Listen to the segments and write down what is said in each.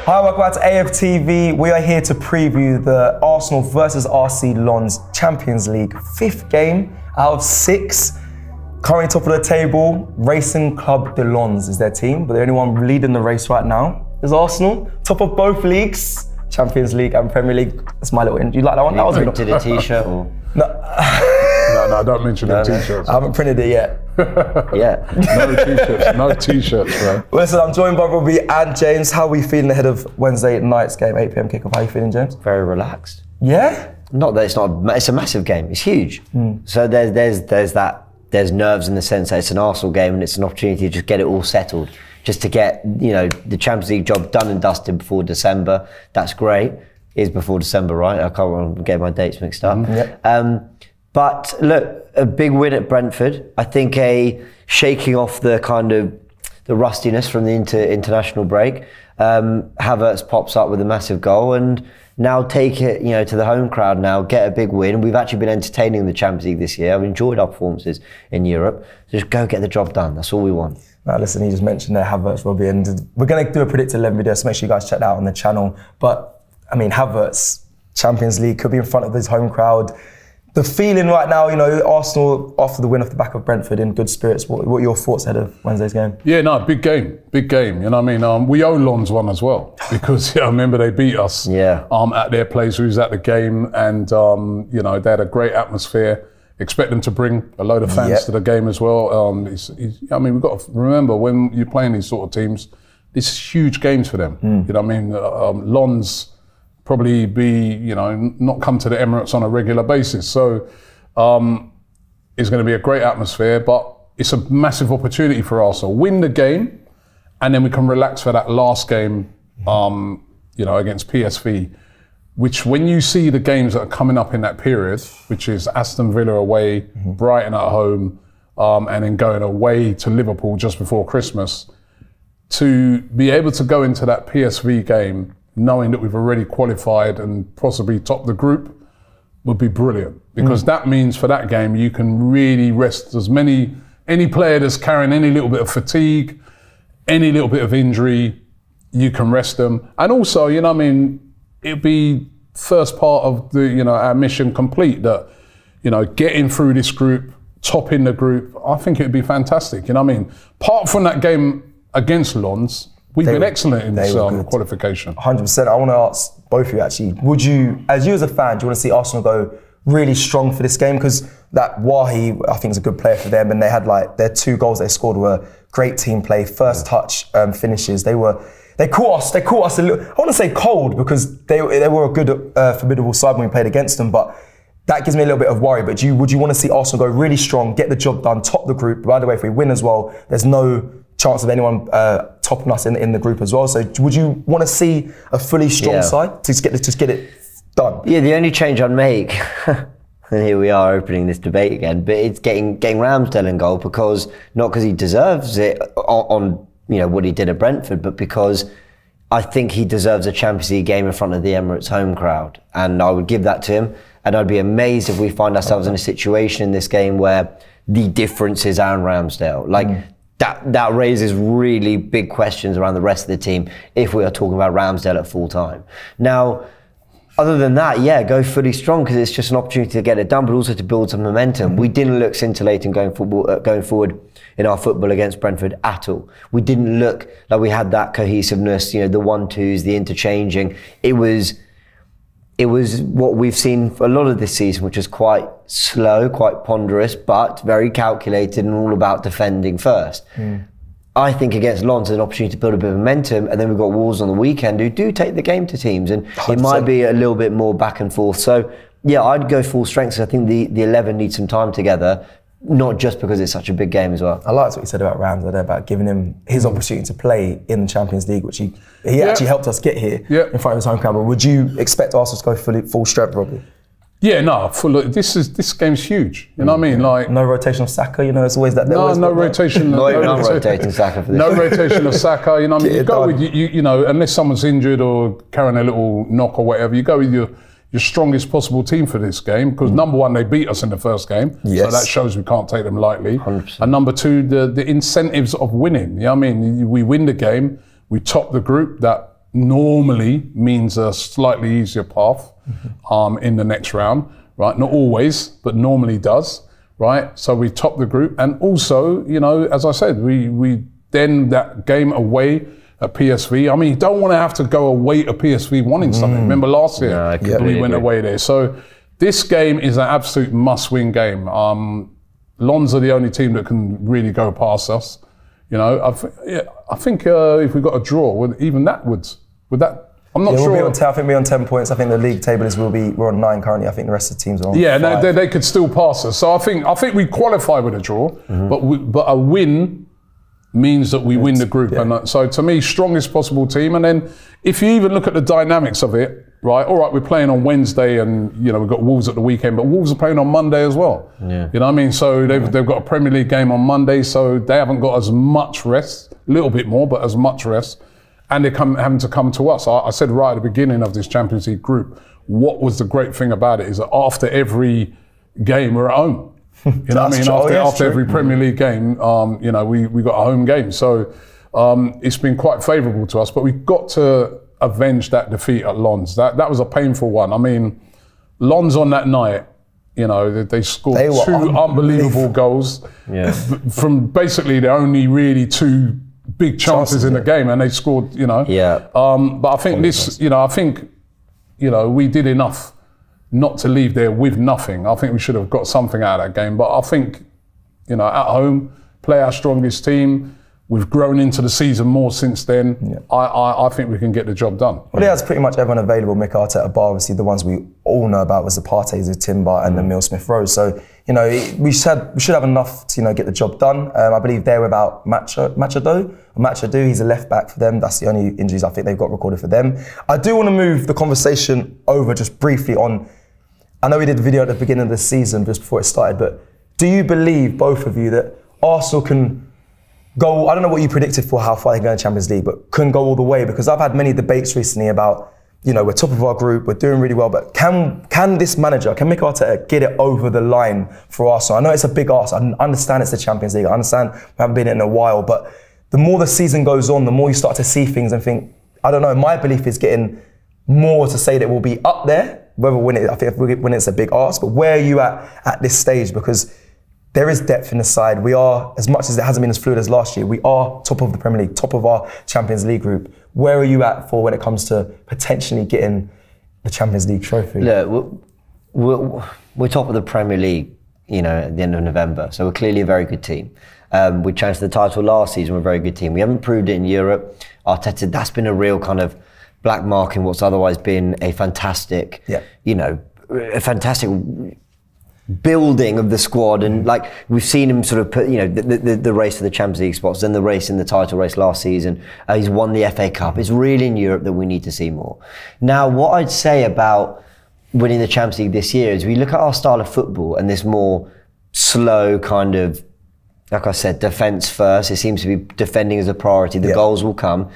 Hi, welcome back to AFTV. We are here to preview the Arsenal versus RC Lens Champions League 5th game out of 6. Currently top of the table, Racing Club de Lens is their team, but the only one leading the race right now is Arsenal. Top of both leagues, Champions League and Premier League. That's my little. You like that one? That was printed a t-shirt or? No, don't mention the t-shirts. I haven't printed it yet. Yeah. No t-shirts, bro. Listen, I'm joined by Robbie and James. How are we feeling ahead of Wednesday night's game, 8 PM kickoff? How are you feeling, James? Very relaxed. Yeah? Not that it's not. It's a massive game. It's huge. So there's nerves in the sense that it's an Arsenal game and it's an opportunity to just get it all settled, just to get the Champions League job done and dusted before December. That's great. It is before December, right? I can't get my dates mixed up. Yep. But look, a big win at Brentford. I think a shaking off the kind of the rustiness from the international break. Havertz pops up with a massive goal and now take it, to the home crowd now, get a big win. We've actually been entertaining the Champions League this year. I've enjoyed our performances in Europe. Just go get the job done. That's all we want. Now, listen, he just mentioned there Havertz, Robbie, and we're going to do a Predicted 11 video, so make sure you guys check that out on the channel. But, I mean, Havertz, Champions League, could be in front of his home crowd. The feeling right now, Arsenal after the win off the back of Brentford in good spirits. What are your thoughts ahead of Wednesday's game? Yeah, no, big game. You know what I mean? We owe Lens one as well because I remember they beat us at their place. We was at the game and they had a great atmosphere. Expect them to bring a load of fans to the game as well. We've got to remember when you're playing these sort of teams, it's huge games for them. You know what I mean? Lens probably be, not come to the Emirates on a regular basis. So it's going to be a great atmosphere, but it's a massive opportunity for Arsenal. Win the game, and then we can relax for that last game, against PSV, which when you see the games that are coming up in that period, which is Aston Villa away, Brighton at home, and then going away to Liverpool just before Christmas, to be able to go into that PSV game knowing that we've already qualified and possibly top the group would be brilliant. Because that means for that game, you can really rest any player that's carrying any little bit of fatigue, any little bit of injury, you can rest them. And also, it'd be first part of the, our mission complete that, getting through this group, topping the group, I think it'd be fantastic. Apart from that game against Lens, we've been excellent in this qualification. 100%. I want to ask both of you actually, would you, as a fan, do you want to see Arsenal go really strong for this game? Because that Wahi, I think, is a good player for them, and they had their 2 goals they scored were great team play, first touch finishes. They caught us a little, I want to say cold, because they were a good, formidable side when we played against them, but that gives me a little bit of worry. But would you want to see Arsenal go really strong, get the job done, top the group? By the way, if we win as well, there's no chance of anyone topping us in the group as well. So would you want to see a fully strong side to just get it done? Yeah, the only change I'd make, and here we are opening this debate again, but it's getting Ramsdale in goal, because not because he deserves it on what he did at Brentford, but because I think he deserves a Champions League game in front of the Emirates home crowd, and I would give that to him. And I'd be amazed if we find ourselves in a situation in this game where the difference is Aaron Ramsdale. That raises really big questions around the rest of the team if we are talking about Ramsdale at full time. Now, other than that, go fully strong, because it's just an opportunity to get it done, but also to build some momentum. We didn't look scintillating going forward in our football against Brentford at all. We didn't look like we had that cohesiveness, the 1-2s, the interchanging. It was what we've seen for a lot of this season, which is quite slow, quite ponderous, but very calculated and all about defending first. I think against Lens, an opportunity to build a bit of momentum, and then we've got Wolves on the weekend who do take the game to teams, and 100%. It might be a little bit more back and forth. So, I'd go full strength. So I think the 11 needs some time together, not just because it's such a big game as well. I liked what you said about Ramsdale there, about giving him his opportunity to play in the Champions League, which he actually helped us get here in front of his home crowd. But would you expect Arsenal to go full strength, Robbie? Yeah, no. This game's huge. You know what I mean? No rotation of Saka. It's always that. No rotation. No rotating Saka for this. No rotation of Saka. You know what I mean? You go with unless someone's injured or carrying a little knock or whatever. You go with your strongest possible team for this game, because number one, they beat us in the first game, so that shows we can't take them lightly. 100%. And number two, the incentives of winning. You know what I mean? We win the game, we top the group. That normally means a slightly easier path in the next round, right? Not always, but normally does, right? So we top the group. And also, you know, as I said, we then that game away at PSV. I mean, you don't want to have to go away to PSV wanting something. Remember last year we went away there. So this game is an absolute must-win game. Lons are the only team that can really go past us. You know, I think if we got a draw, even that would that. I'm not sure. We'll be I think we're on 10 points. I think the league table is we're on 9 currently. I think the rest of the teams are on 5. They could still pass us. So I think we qualify with a draw, but a win means that we win the group. And so to me, strongest possible team. And then if you even look at the dynamics of it, right? All right, we're playing on Wednesday, and you know we've got Wolves at the weekend, but Wolves are playing on Monday as well. Yeah. You know what I mean? So they've got a Premier League game on Monday, so they haven't got as much rest, a little bit more, but as much rest. And they're having to come to us. I said right at the beginning of this Champions League group, what was the great thing about it is that after every game, we're at home. You know what I mean? After every Premier League game, you know, we got a home game. So it's been quite favourable to us, but we've got to avenge that defeat at Lons. That was a painful one. I mean, Lons on that night, you know, they scored 2 unbelievable goals from basically the only really 2 big chances in the game, and they scored, you know. Yeah. But I think we did enough not to leave there with nothing. I think we should have got something out of that game. But I think, you know, at home, play our strongest team. We've grown into the season more since then. Yeah. I think we can get the job done. Well, he has pretty much everyone available. Mikel Arteta, bar obviously the ones we all know about was the Partey's of Timber and the Emile Smith-Rowe. So, you know, we should have enough to, you know, get the job done. I believe they're without Machado. He's a left back for them. That's the only injuries I think they've got recorded for them. I do want to move the conversation over just briefly on, I know we did a video at the beginning of the season just before it started, but do you believe, both of you, that Arsenal can go, I don't know what you predicted for how far they can go in the Champions League, but couldn't go all the way? Because I've had many debates recently about, you know, we're top of our group, we're doing really well, but can this manager, can Mikel Arteta get it over the line for Arsenal? I know it's a big ask. I understand it's the Champions League. I understand we haven't been in it in a while, but the more the season goes on, the more you start to see things and think, I don't know, my belief is getting more to say that we'll be up there. Whether we win it, I think if we win it's a big ask, but where are you at this stage? Because there is depth in the side. We are, as much as it hasn't been as fluid as last year, we are top of the Premier League, top of our Champions League group. Where are you at for when it comes to potentially getting the Champions League trophy? Look, we're top of the Premier League, you know, at the end of November. So we're clearly a very good team. We challenged the title last season, we're a very good team. We haven't proved it in Europe. Arteta, that's been a real kind of black mark in what's otherwise been a fantastic, you know, a fantastic building of the squad. And like we've seen him sort of put, you know, the race for the Champions League spots, then the race in the title race last season. He's won the FA Cup. It's really in Europe that we need to see more. Now, what I'd say about winning the Champions League this year is we look at our style of football and this more slow kind of, like I said, defence first. It seems to be defending as a priority. The goals will come.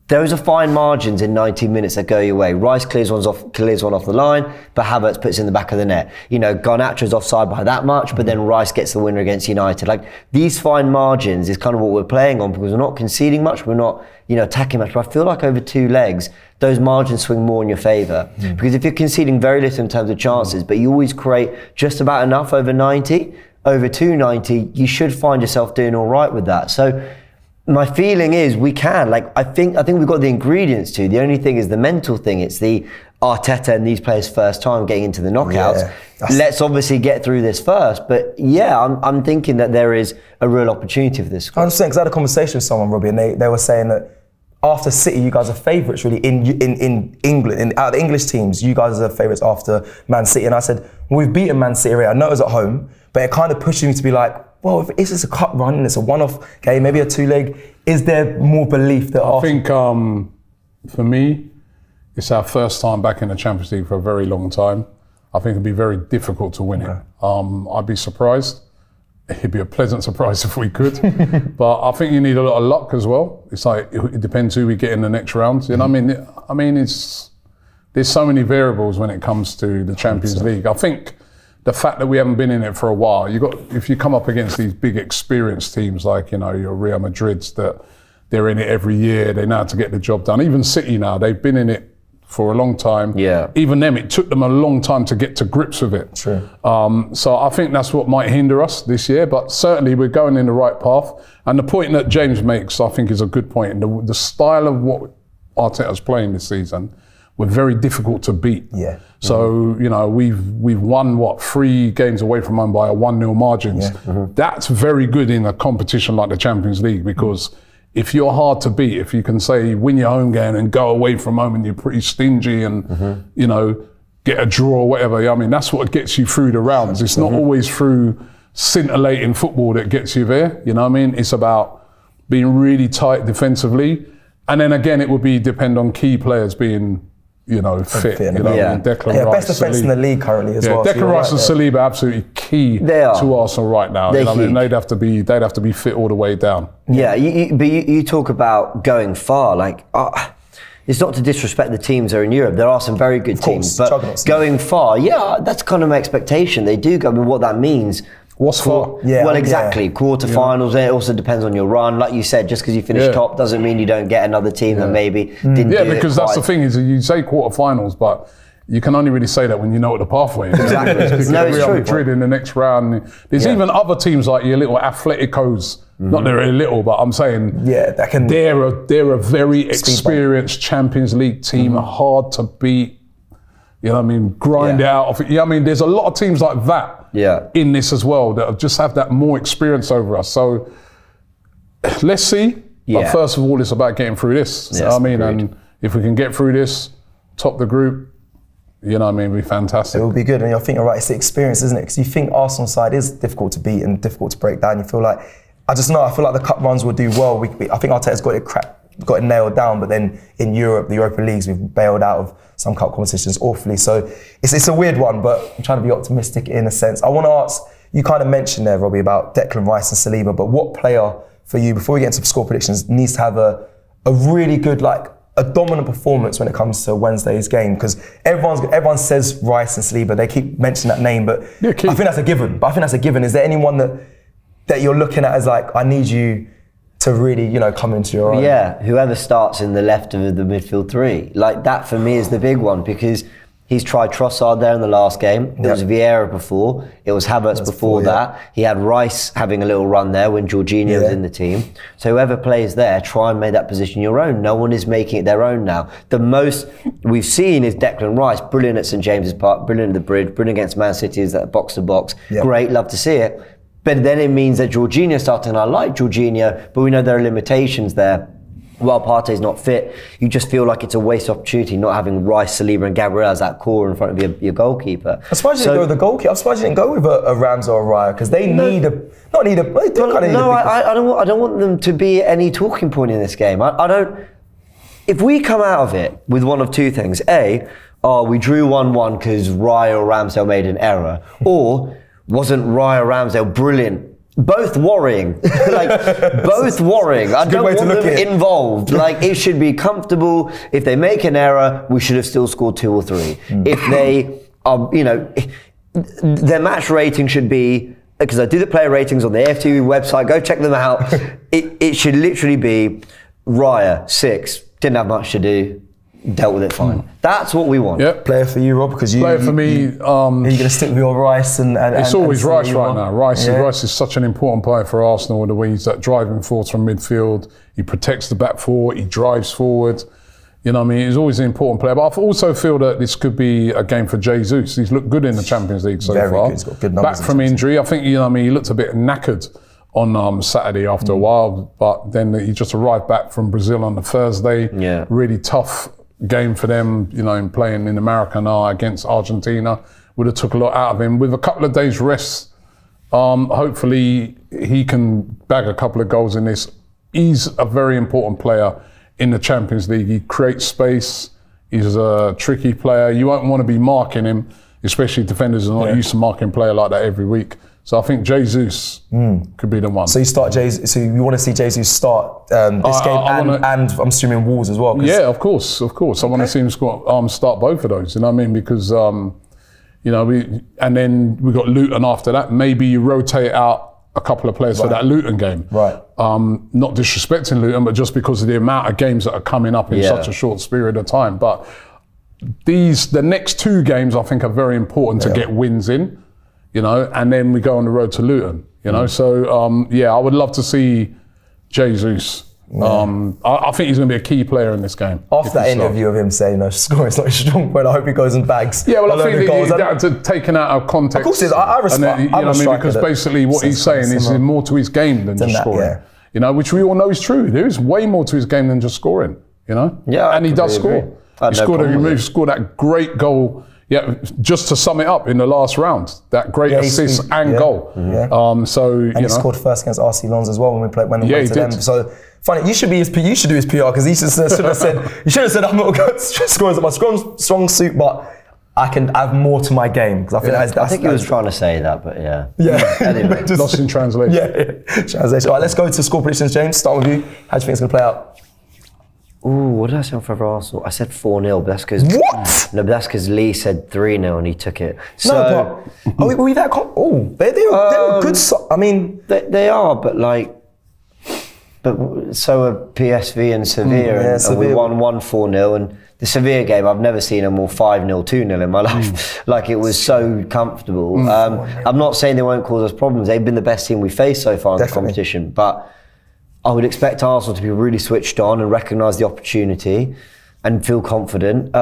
Those are fine margins in 90 minutes that go your way. Rice clears one off the line, but Havertz puts it in the back of the net. You know, Garnacho's offside by that much, but then Rice gets the winner against United. Like, these fine margins is kind of what we're playing on, because we're not conceding much, we're not, you know, attacking much. But I feel like over 2 legs, those margins swing more in your favour. Because if you're conceding very little in terms of chances, but you always create just about enough over 90, over 290, you should find yourself doing all right with that. So my feeling is we can. Like, I think we've got the ingredients to. The only thing is the mental thing. It's the Arteta and these players' first time getting into the knockouts. Let's obviously get through this first. But yeah, I'm thinking that there is a real opportunity for this squad. I understand, because I had a conversation with someone, Robbie, and they were saying that after City, you guys are favourites really in England. Out of the English teams, you guys are favourites after Man City. And I said, well, we've beaten Man City already. I know it was at home, but it kind of pushed me to be like, well, if it's just a cup run and it's a one-off game, maybe a 2-leg, is there more belief that I think for me, it's our first time back in the Champions League for a very long time. I think it'd be very difficult to win it. I'd be surprised. It'd be a pleasant surprise if we could. But I think you need a lot of luck as well. It's like, it depends who we get in the next round. You know what I mean? There's so many variables when it comes to the Champions League. I think the fact that we haven't been in it for a while, if you come up against these big experienced teams like, you know, your Real Madrids, that they're in it every year. They know how to get the job done. Even City now, they've been in it for a long time. Yeah. Even them, it took them a long time to get to grips with it. True. So I think that's what might hinder us this year, but certainly we're going in the right path. And the point that James makes, I think, is a good point. The style of what Arteta's playing this season, we're very difficult to beat. Yeah. So, you know, we've won, 3 games away from home by a 1-0 margins. Yeah. That's very good in a competition like the Champions League, because if you're hard to beat, if you can say win your home game and go away from home and you're pretty stingy and, you know, get a draw or whatever, I mean, that's what gets you through the rounds. It's not always through scintillating football that gets you there, you know what I mean? It's about being really tight defensively. And then again, it would depend on key players being, you know, fit. You know, Declan Rice, best defence in the league currently as well. Declan Rice and Saliba are absolutely key to Arsenal right now. You know, I mean, they'd have to be fit all the way down. Yeah, but you talk about going far. Like, it's not to disrespect the teams that are in Europe. There are some very good teams, but going far, that's kind of my expectation. They do go. I mean, what that means. What's far? Well, exactly. Quarterfinals. It also depends on your run. Like you said, just because you finish top doesn't mean you don't get another team that maybe didn't. Yeah, because that's the thing is you say quarterfinals, but you can only really say that when you know what the pathway is. Exactly. No, it's true. Madrid in the next round. There's even other teams like your little Atleticos. Not they're very little, but I'm saying they're a very experienced Champions League team, hard to beat. You know what I mean? Grind it out. You know what I mean? There's a lot of teams like that in this as well that just have that more experience over us. So let's see. But first of all, it's about getting through this. You know what I mean? And if we can get through this, top the group, you know what I mean, it'll be fantastic. It will be good. And I think you're right, it's the experience, isn't it? Because you think Arsenal side is difficult to beat and difficult to break down. You feel like, I feel like the cup runs will do well. I think Arteta's got it nailed down, but then in Europe, the Europa Leagues, we've bailed out of some cup competitions awfully. So it's a weird one, but I'm trying to be optimistic in a sense. I want to ask, you kind of mentioned there, Robbie, about Declan Rice and Saliba, but what player for you, before we get into score predictions, needs to have a really good, like, a dominant performance when it comes to Wednesday's game? Because everyone says Rice and Saliba, they keep mentioning that name, but I think that's a given. Is there anyone that you're looking at as like, I need you to really, you know, come into your own? Yeah, whoever starts in the left of the midfield 3. Like, that for me is the big one, because he's tried Trossard there in the last game. It was Vieira before. It was Havertz before that. He had Rice having a little run there when Jorginho was in the team. So whoever plays there, try and make that position your own. No one is making it their own now. The most we've seen is Declan Rice, brilliant at St James's Park, brilliant at the Bridge, brilliant against Man City, is that box to box. Great, love to see it. But then it means that Jorginho starting. I like Jorginho, but we know there are limitations there. While Partey's not fit, you just feel like it's a waste opportunity not having Rice, Saliba and Gabriel as that core in front of your goalkeeper. I'm surprised you didn't go with the goalkeeper. I'm surprised you didn't go with a Rams or a Raya, because they need a... I don't want them to be any talking point in this game. I don't... If we come out of it with one of two things, we drew 1-1 because Raya or Ramsdale made an error, or wasn't Raya Ramsdale brilliant? Both worrying. Both worrying. I don't want them involved. Like, it should be comfortable. If they make an error, we should have still scored 2 or 3. If they are, you know, their match rating should be, because I do the player ratings on the AFTV website, go check them out. It should literally be Raya, 6, didn't have much to do, dealt with it fine. That's what we want. Yep. Player for you, Rob, because Player for me, are you going to stick with your Rice and it's always Rice right now. Rice is such an important player for Arsenal, the way he's that driving force from midfield. He protects the back four, he drives forward. You know what I mean? He's always an important player. But I also feel that this could be a game for Jesus. He's looked good in the Champions League so far. Good. He's got good numbers. Back from injury. I think, you know what I mean, he looked a bit knackered on Saturday after a while, but then he just arrived back from Brazil on the Thursday. Yeah. Really tough game for them, you know, in playing in the Maracanã against Argentina. Would have took a lot out of him. With a couple of days rest, hopefully he can bag a couple of goals in this. He's a very important player in the Champions League. He creates space. He's a tricky player. You won't want to be marking him, especially defenders are not used to marking a player like that every week. So I think Jesus could be the one. So you start Jesus. So you want to see Jesus start this game and I'm assuming Wolves as well. Yeah, of course. I want to see him start both of those. You know what I mean? Because you know, then we got Luton after that. Maybe you rotate out a couple of players for that Luton game. Right. Not disrespecting Luton, but just because of the amount of games that are coming up in such a short period of time. But the next 2 games, I think, are very important to get wins in, you know, and then we go on the road to Luton, you know. So, I would love to see Jesus. I think he's going to be a key player in this game. After that interview of him saying, scoring's not his strong point, I hope he goes and bags. Yeah, well, I think that's taken out of context. Of course, I respect. You know what I mean? Because basically what he's saying is more to his game than just scoring. You know, which we all know is true. There is way more to his game than just scoring, you know? Yeah, and he does score. He scored that great goal. Yeah, just to sum it up, in the last round, that great assist and goal. So he scored first against RC Lens as well when we went to them. So funny, you should do his PR because he should have said I'm not good scoring at my strong suit, but I can have more to my game. Because I think he was trying to say that, but yeah. Anyway, lost in translation. Translation. All right, let's go to score predictions, James. Start with you. How do you think it's going to play out? Ooh, what did I say on Forever Arsenal? I said 4-0, but that's because... What? No, but that's because Lee said 3-0 and he took it. So, no, but... Are we that... they're good... I mean... They are, but like... But so are PSV and Sevilla, and we won 1-4-0. And the Sevilla game, I've never seen them all 5-0, 2-0 in my life. Like, it was so comfortable. I'm not saying they won't cause us problems. They've been the best team we faced so far in the competition. But I would expect Arsenal to be really switched on and recognise the opportunity and feel confident,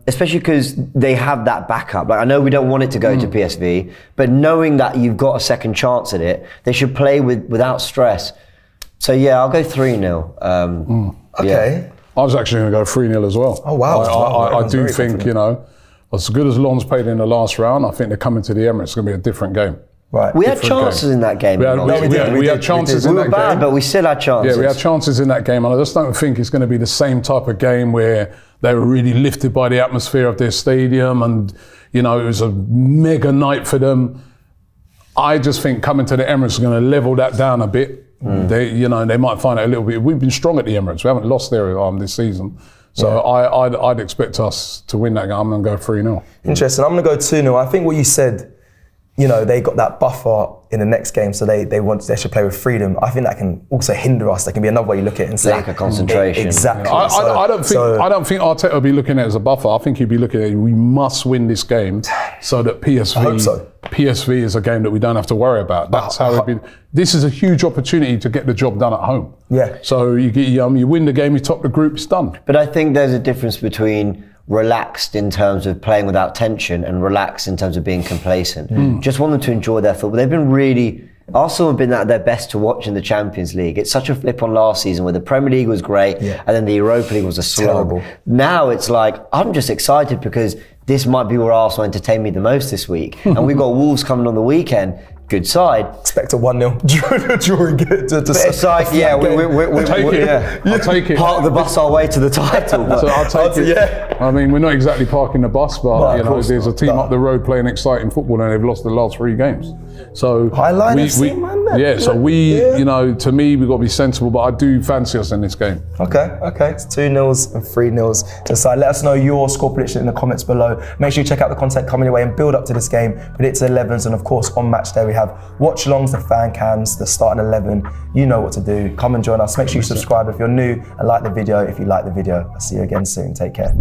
especially because they have that backup. Like, I know we don't want it to go to PSV, but knowing that you've got a second chance at it, they should play without stress. So yeah, I'll go 3-0. Okay. I was actually going to go 3-0 as well. Oh wow. I do think, you know, as good as Lens played in the last round, I think they're coming to the Emirates, it's going to be a different game. Right. We had chances in that game. We had chances in that game. We were bad, but we still had chances. Yeah, we had chances in that game, and I just don't think it's going to be the same type of game where they were really lifted by the atmosphere of their stadium, and you know, it was a mega night for them. I just think coming to the Emirates is going to level that down a bit. They might find it a little bit. We've been strong at the Emirates. We haven't lost there this season. So I'd expect us to win that game. I'm going to go 3-0. Interesting. I'm going to go 2-0. I think what you said, you know, they got that buffer in the next game, so they should play with freedom. I think that can also hinder us. That can be another way you look at it and say lack of concentration. Exactly. I don't think Arteta will be looking at it as a buffer. I think he'll be looking at it, we must win this game so that PSV is a game that we don't have to worry about. That's how it'd be. This is a huge opportunity to get the job done at home. Yeah. So you win the game, you top the group, it's done. But I think there's a difference between relaxed in terms of playing without tension and relaxed in terms of being complacent. Just want them to enjoy their football. They've been really... Arsenal have been at their best to watch in the Champions League. It's such a flip on last season where the Premier League was great and then the Europa League was a slog. Terrible. Now it's like, I'm just excited because this might be where Arsenal entertain me the most this week. And we've got Wolves coming on the weekend. Good side. Expect a 1-0 draw. It's like, I'll take it. Park the bus our way to the title. So I'll take it. Yeah. I mean, we're not exactly parking the bus, but you know, there's a team up the road playing exciting football and they've lost the last 3 games. So you know, to me, we've got to be sensible, but I do fancy us in this game. Okay. It's 2-0 and 3-0 to decide. Let us know your score prediction in the comments below. Make sure you check out the content coming your way and build up to this game. Predict 11s, and of course on match day we have watch alongs, the fan cams, the starting 11. You know what to do. Come and join us. Make sure you subscribe if you're new and like the video if you like the video. I'll see you again soon. Take care.